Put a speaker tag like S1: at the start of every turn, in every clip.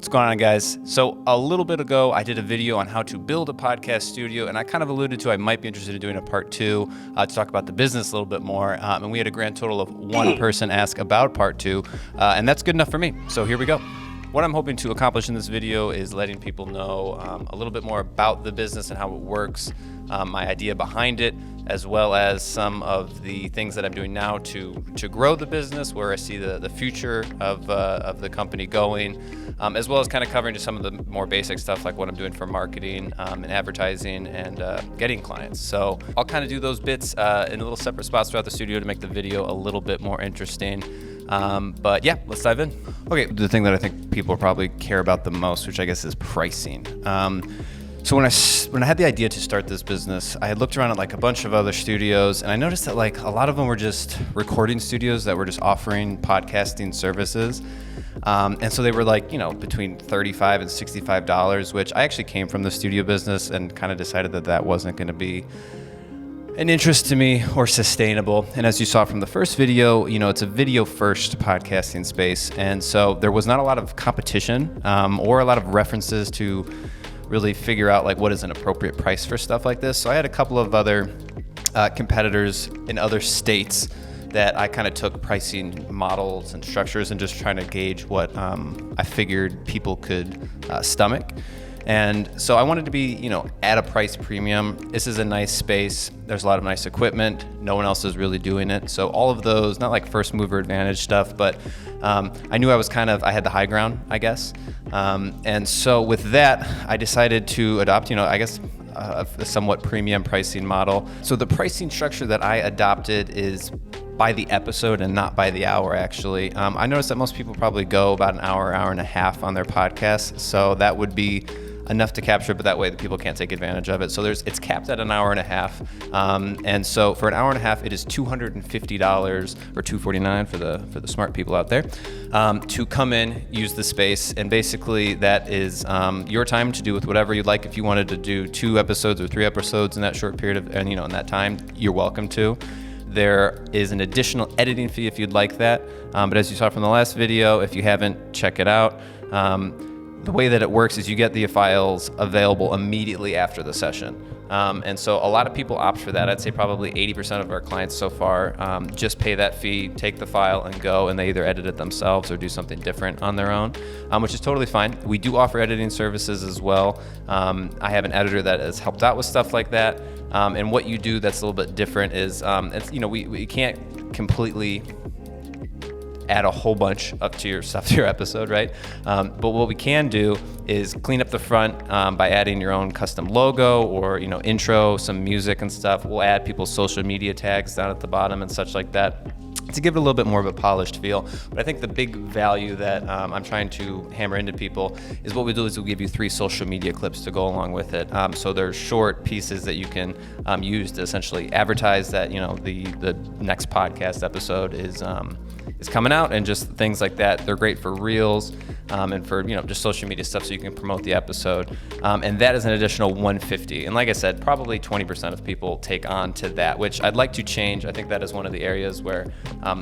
S1: What's going on, guys? So a little bit ago, I did a video on how to build a podcast studio, and I kind of alluded to I might be interested in doing a part two to talk about the business a little bit more. And we had a grand total of one person ask about part two, and that's good enough for me. So here we go. What I'm hoping to accomplish in this video is letting people know a little bit more about the business and how it works, my idea behind it, as well as some of the things that I'm doing now to grow the business, where I see the future of the company going, as well as kind of covering just some of the more basic stuff like what I'm doing for marketing and advertising and getting clients. So I'll kind of do those bits in little separate spots throughout the studio to make the video a little bit more interesting. But yeah, let's dive in. Okay, the thing that I think people probably care about the most, which I guess is pricing. So when I had the idea to start this business, I had looked around at like a bunch of other studios, and I noticed that like a lot of them were just recording studios that were just offering podcasting services. And so they were like, between $35 and $65, which I actually came from the studio business and kind of decided that wasn't going to be an interest to me or sustainable. And as you saw from the first video, it's a video first podcasting space. And so there was not a lot of competition or a lot of references to really figure out like what is an appropriate price for stuff like this. So I had a couple of other competitors in other states that I kind of took pricing models and structures and just trying to gauge what I figured people could stomach. And so I wanted to be, at a price premium. This is a nice space. There's a lot of nice equipment. No one else is really doing it. So all of those, not like first mover advantage stuff, but I knew I had the high ground, I guess. And so with that, I decided to adopt, a somewhat premium pricing model. So the pricing structure that I adopted is by the episode and not by the hour, actually. I noticed that most people probably go about an hour and a half on their podcast. So that would be enough to capture, but that way the people can't take advantage of it. So it's capped at an hour and a half. And so for an hour and a half, it is $250 or $249 for the smart people out there to come in, use the space. And basically that is your time to do with whatever you'd like. If you wanted to do 2 episodes or 3 episodes in that short period of, and in that time, you're welcome to. There is an additional editing fee if you'd like that. But as you saw from the last video, if you haven't, check it out. The way that it works is you get the files available immediately after the session. And so a lot of people opt for that. I'd say probably 80% of our clients so far just pay that fee, take the file and go, and they either edit it themselves or do something different on their own, which is totally fine. We do offer editing services as well. I have an editor that has helped out with stuff like that. And what you do that's a little bit different is, we can't completely add a whole bunch up to your episode, right? But what we can do is clean up the front by adding your own custom logo or intro, some music and stuff. We'll add people's social media tags down at the bottom and such like that to give it a little bit more of a polished feel. But I think the big value that I'm trying to hammer into people is what we do is we'll give you 3 social media clips to go along with it. So they're short pieces that you can use to essentially advertise that the next podcast episode is coming out, and just things like that. They're great for reels and for just social media stuff, so you can promote the episode. And that is an additional $150. And like I said, probably 20% of people take on to that, which I'd like to change. I think that is one of the areas where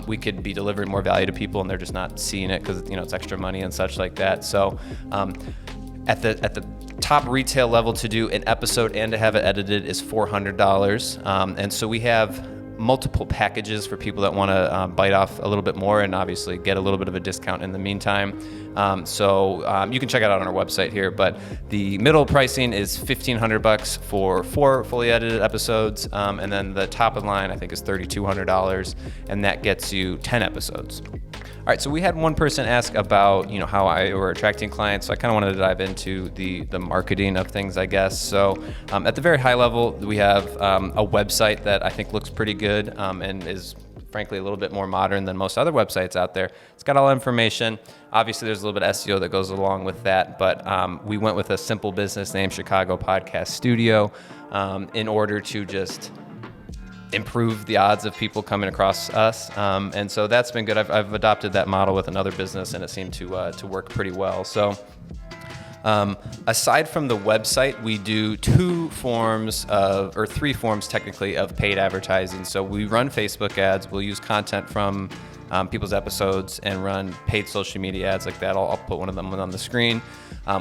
S1: we could be delivering more value to people, and they're just not seeing it because it's extra money and such like that. So at the top retail level to do an episode and to have it edited is $400. And so we have multiple packages for people that want to bite off a little bit more and obviously get a little bit of a discount in the meantime. So you can check it out on our website here, but the middle pricing is $1,500 for 4 fully edited episodes. And then the top of the line, I think, is $3,200, and that gets you 10 episodes. All right, so we had one person ask about, how I were attracting clients. So I kind of wanted to dive into the marketing of things, I guess. So at the very high level, we have a website that I think looks pretty good and is frankly a little bit more modern than most other websites out there. It's got all the information. Obviously, there's a little bit of SEO that goes along with that, but we went with a simple business name, Chicago Podcast Studio, in order to just improve the odds of people coming across us. And so that's been good. I've adopted that model with another business, and it seemed to work pretty well. So aside from the website, we do 3 forms technically of paid advertising. So we run Facebook ads. We'll use content from people's episodes and run paid social media ads like that. I'll put one of them on the screen.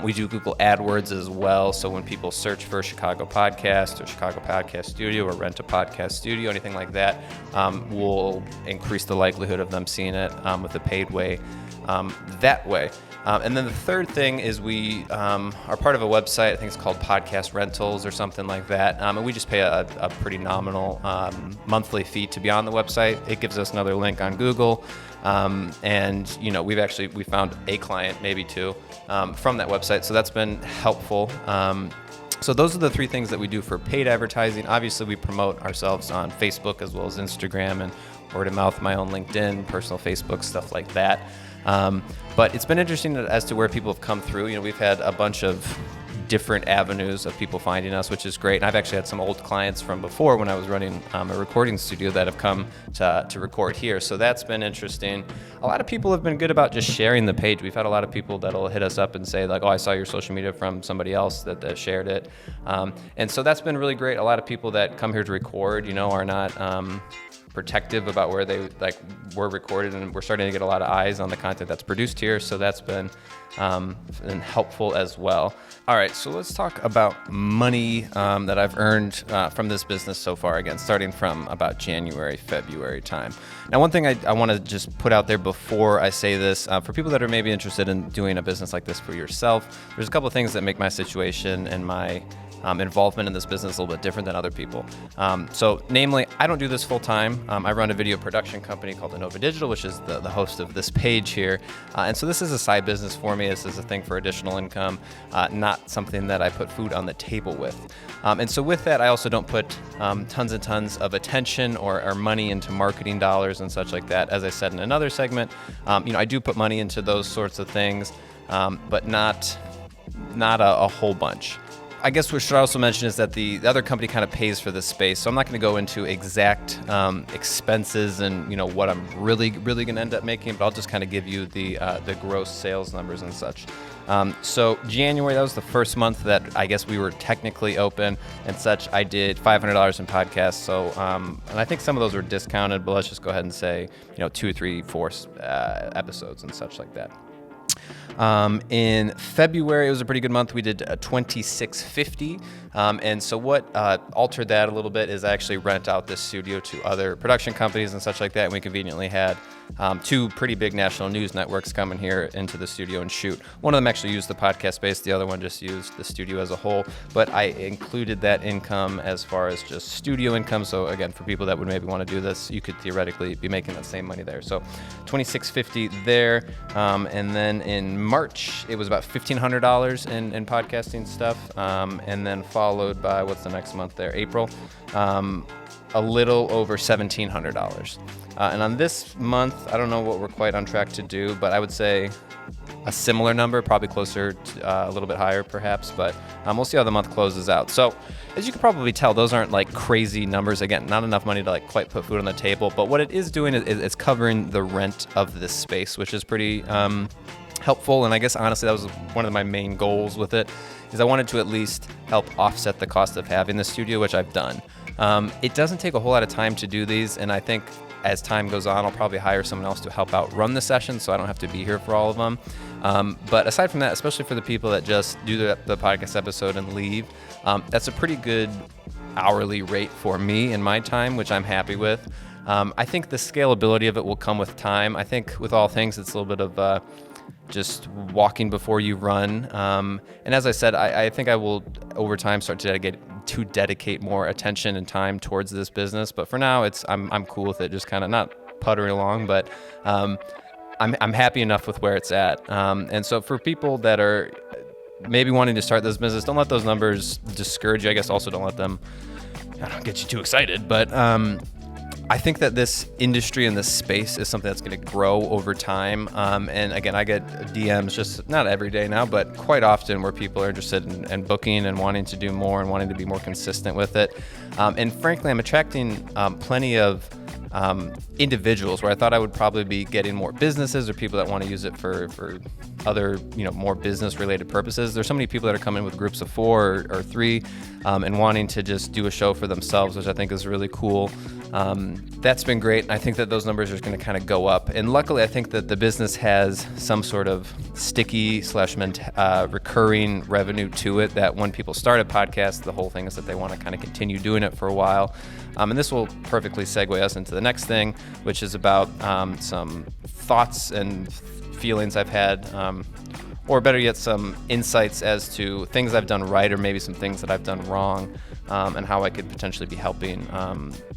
S1: We do Google AdWords as well. So when people search for Chicago Podcast or Chicago Podcast Studio or Rent a Podcast Studio, anything like that, we'll increase the likelihood of them seeing it with a paid way that way. And then the third thing is we are part of a website. I think it's called Podcast Rentals or something like that. And we just pay a pretty nominal monthly fee to be on the website. It gives us another link on Google. And we found a client, maybe two, from that website. So that's been helpful. So those are the three things that we do for paid advertising. Obviously, we promote ourselves on Facebook as well as Instagram and word of mouth, my own LinkedIn, personal Facebook, stuff like that. But it's been interesting as to where people have come through. We've had a bunch of different avenues of people finding us, which is great. And I've actually had some old clients from before when I was running a recording studio that have come to record here. So that's been interesting. A lot of people have been good about just sharing the page. We've had a lot of people that'll hit us up and say like, oh, I saw your social media from somebody else that shared it. And so that's been really great. A lot of people that come here to record, are not protective about where they were recorded, and we're starting to get a lot of eyes on the content that's produced here. So that's been helpful as well. All right, so let's talk about money that I've earned from this business so far, again, starting from about January, February time. Now, one thing I want to just put out there before I say this, for people that are maybe interested in doing a business like this for yourself, there's a couple of things that make my situation and my involvement in this business a little bit different than other people. So namely, I don't do this full time. I run a video production company called Innova Digital, which is the host of this page here. And so this is a side business for me. This is a thing for additional income, not something that I put food on the table with. And so with that, I also don't put tons and tons of attention or money into marketing dollars and such like that. As I said in another segment, I do put money into those sorts of things, but not a whole bunch. I guess what should also mention is that the other company kind of pays for this space, so I'm not going to go into exact expenses and what I'm really going to end up making, but I'll just kind of give you the gross sales numbers and such. So January, that was the first month that I guess we were technically open and such. I did $500 in podcasts, so and I think some of those were discounted, but let's just go ahead and say 2, 3, 4 episodes and such like that. In February, it was a pretty good month. We did $2,650. And so what altered that a little bit is I actually rent out this studio to other production companies and such like that. And we conveniently had 2 pretty big national news networks come in here into the studio and shoot. One of them actually used the podcast space. The other one just used the studio as a whole. But I included that income as far as just studio income. So again, for people that would maybe want to do this, you could theoretically be making that same money there. So $2,650 there. And then in March, it was about $1,500 in podcasting stuff. And then followed by, what's the next month there? April. A little over $1,700. And on this month, I don't know what we're quite on track to do, but I would say a similar number, probably closer to a little bit higher perhaps, but we'll see how the month closes out. So as you can probably tell, those aren't like crazy numbers. Again, not enough money to like quite put food on the table, but what it is doing is it's covering the rent of this space, which is pretty helpful. And I guess honestly, that was one of my main goals with it, is I wanted to at least help offset the cost of having the studio, which I've done. It doesn't take a whole lot of time to do these, and I think as time goes on, I'll probably hire someone else to help out run the session, so I don't have to be here for all of them. But aside from that, especially for the people that just do the podcast episode and leave, that's a pretty good hourly rate for me and my time, which I'm happy with. I think the scalability of it will come with time. I think with all things, it's a little bit of just walking before you run. And as I said, I think I will, over time, start to dedicate more attention and time towards this business. But for now, I'm cool with it, just kind of not puttering along, but I'm happy enough with where it's at. And so for people that are maybe wanting to start this business, don't let those numbers discourage you. I guess also don't let them get you too excited. But I think that this industry and this space is something that's going to grow over time. And again, I get DMs just not every day now, but quite often where people are interested in booking and wanting to do more and wanting to be more consistent with it. And frankly, I'm attracting plenty of individuals, where I thought I would probably be getting more businesses or people that want to use it for other, more business related purposes. There's so many people that are coming with groups of 4 or 3 and wanting to just do a show for themselves, which I think is really cool. That's been great. I think that those numbers are going to kind of go up. And luckily, I think that the business has some sort of sticky / recurring revenue to it, that when people start a podcast, the whole thing is that they want to kind of continue doing it for a while. And this will perfectly segue us into the next thing, which is about some thoughts and feelings I've had, or better yet, some insights as to things I've done right or maybe some things that I've done wrong, and how I could potentially be helping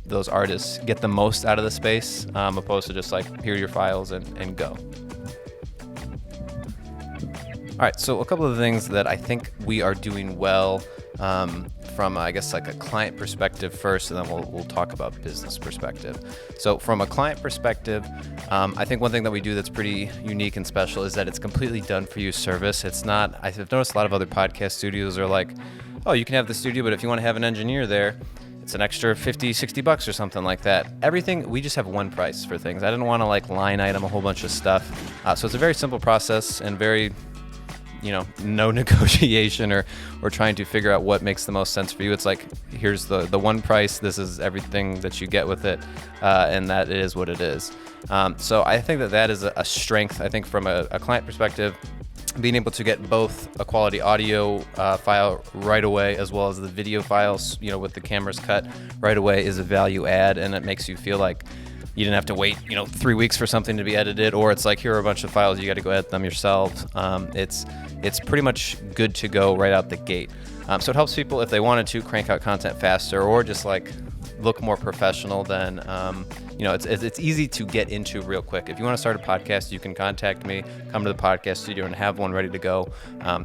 S1: those artists get the most out of the space, opposed to just like, here are your files and go. All right, so a couple of things that I think we are doing well from, I guess, like a client perspective first, and then we'll talk about business perspective. So from a client perspective, I think one thing that we do that's pretty unique and special is that it's completely done for you service. It's not, I've noticed a lot of other podcast studios are like, oh, you can have the studio, but if you want to have an engineer there, it's an extra $50, $60 or something like that. Everything, we just have one price for things. I didn't want to like line item a whole bunch of stuff. So it's a very simple process and very, no negotiation or trying to figure out what makes the most sense for you. It's like, here's the one price. This is everything that you get with it. And that is what it is. So I think that is a strength. I think from a client perspective, being able to get both a quality audio file right away, as well as the video files, with the cameras cut right away, is a value add. And it makes you feel like you didn't have to wait, 3 weeks for something to be edited, or it's like, here are a bunch of files, you got to go edit them yourselves. It's pretty much good to go right out the gate. So it helps people if they wanted to crank out content faster, or just like look more professional. Then it's easy to get into real quick. If you want to start a podcast, you can contact me, come to the podcast studio, and have one ready to go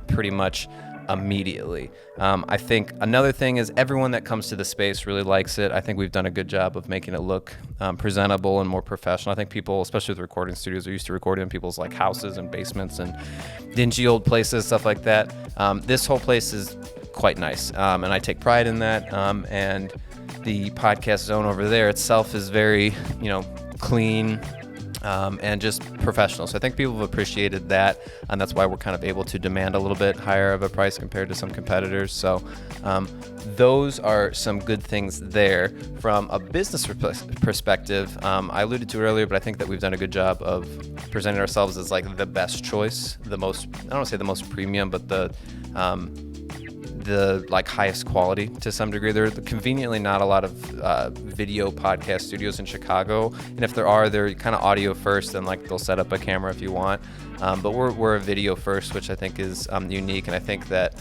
S1: pretty much immediately. I think another thing is everyone that comes to the space really likes it. I think we've done a good job of making it look presentable and more professional. I think people, especially with recording studios, are used to recording in people's like houses and basements and dingy old places, stuff like that. This whole place is quite nice, and I take pride in that. And the podcast zone over there itself is very, clean, and just professional. So I think people have appreciated that, and that's why we're kind of able to demand a little bit higher of a price compared to some competitors. So those are some good things there. From a business perspective, I alluded to it earlier, but I think that we've done a good job of presenting ourselves as like the best choice, the most, I don't want to say the most premium, but the like highest quality to some degree. There are conveniently not a lot of video podcast studios in Chicago, and if there are, they're kind of audio first, and like they'll set up a camera if you want. But we're a video first, which I think is unique, and I think that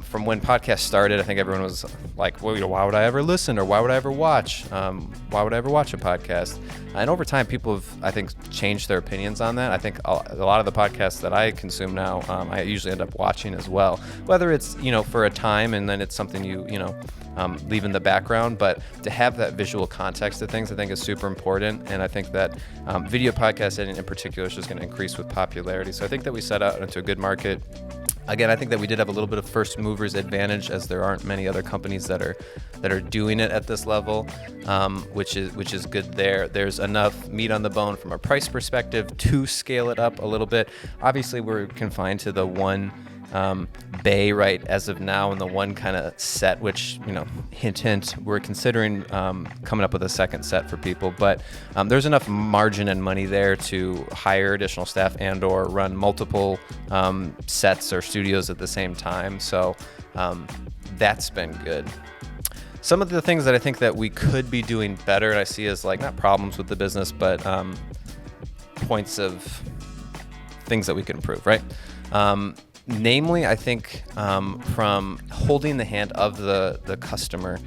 S1: from when podcasts started, I think everyone was like, well, why would I ever listen, or why would I ever watch? Why would I ever watch a podcast? And over time, people have, I think, changed their opinions on that. I think a lot of the podcasts that I consume now, I usually end up watching as well, whether it's, for a time and then it's something you leave in the background. But to have that visual context to things, I think is super important. And I think that video podcast editing in particular is just going to increase with popularity. So I think that we set out into a good market. Again, I think that we did have a little bit of first movers advantage, as there aren't many other companies that are doing it at this level, which is good there. There's enough meat on the bone from a price perspective to scale it up a little bit. Obviously, we're confined to the one bay right as of now, and the one kind of set, which, hint, we're considering coming up with a second set for people. But there's enough margin and money there to hire additional staff and or run multiple sets or studios at the same time. So that's been good. Some of the things that I think that we could be doing better, and I see as like not problems with the business, but points of things that we can improve, right? Namely, I think from holding the hand of the customer,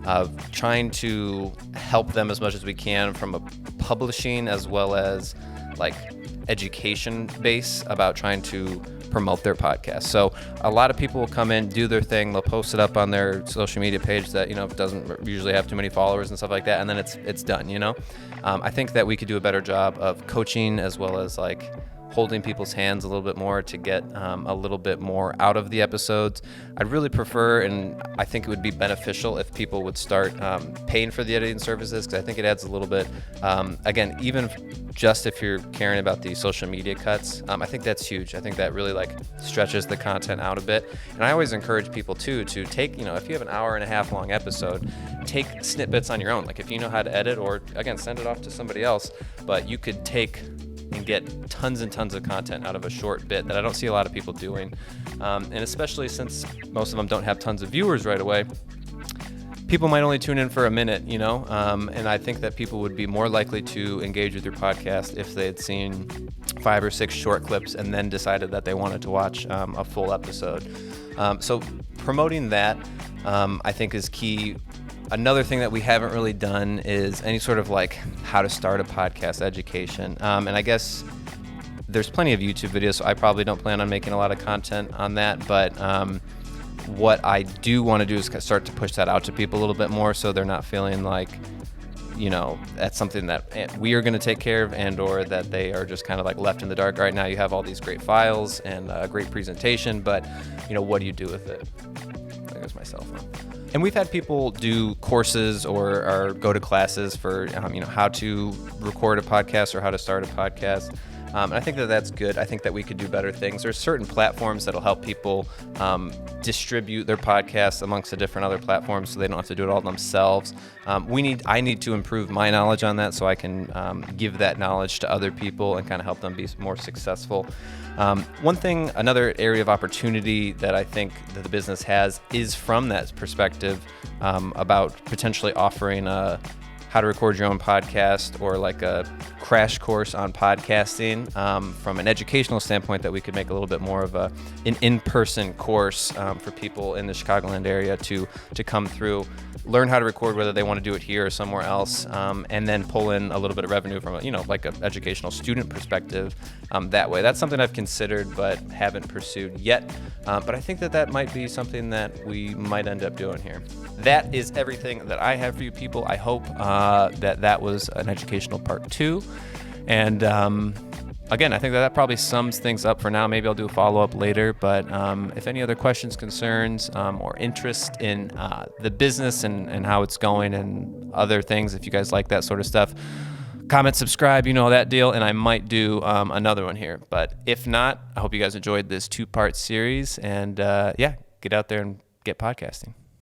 S1: of trying to help them as much as we can from a publishing as well as like education base about trying to promote their podcast. So a lot of people will come in, do their thing, they'll post it up on their social media page that, doesn't usually have too many followers and stuff like that, and then it's done, I think that we could do a better job of coaching as well as like holding people's hands a little bit more to get a little bit more out of the episodes. I'd really prefer, and I think it would be beneficial if people would start paying for the editing services, because I think it adds a little bit, again, even just if you're caring about the social media cuts, I think that's huge. I think that really like stretches the content out a bit. And I always encourage people too to take, if you have an hour and a half long episode, take snippets on your own. Like if you know how to edit, or again, send it off to somebody else, but you could take and get tons and tons of content out of a short bit that I don't see a lot of people doing. And especially since most of them don't have tons of viewers right away, people might only tune in for a minute, and I think that people would be more likely to engage with your podcast if they had seen 5 or 6 short clips and then decided that they wanted to watch a full episode. So promoting that, I think, is key. Another thing that we haven't really done is any sort of like how to start a podcast education. And I guess there's plenty of YouTube videos, so I probably don't plan on making a lot of content on that. But what I do want to do is start to push that out to people a little bit more, so they're not feeling like, that's something that we are going to take care of, and or that they are just kind of like left in the dark. Right now you have all these great files and a great presentation, but what do you do with it? There goes my cell phone. And we've had people do courses or go to classes for how to record a podcast or how to start a podcast. And I think that that's good. I think that we could do better things. There's certain platforms that'll help people distribute their podcasts amongst the different other platforms, so they don't have to do it all themselves. I need to improve my knowledge on that, so I can give that knowledge to other people and kind of help them be more successful. Another area of opportunity that I think that the business has is from that perspective about potentially offering how to record your own podcast, or like a crash course on podcasting from an educational standpoint, that we could make a little bit more of an in-person course for people in the Chicagoland area to come through, learn how to record, whether they want to do it here or somewhere else, and then pull in a little bit of revenue from like an educational student perspective that way. That's something I've considered but haven't pursued yet, but I think that might be something that we might end up doing here. That is everything that I have for you people. I hope that was an educational part 2. And again, I think that probably sums things up for now. Maybe I'll do a follow-up later. But if any other questions, concerns, or interest in the business and how it's going and other things, if you guys like that sort of stuff, comment, subscribe, that deal. And I might do another one here. But if not, I hope you guys enjoyed this 2-part series. And get out there and get podcasting.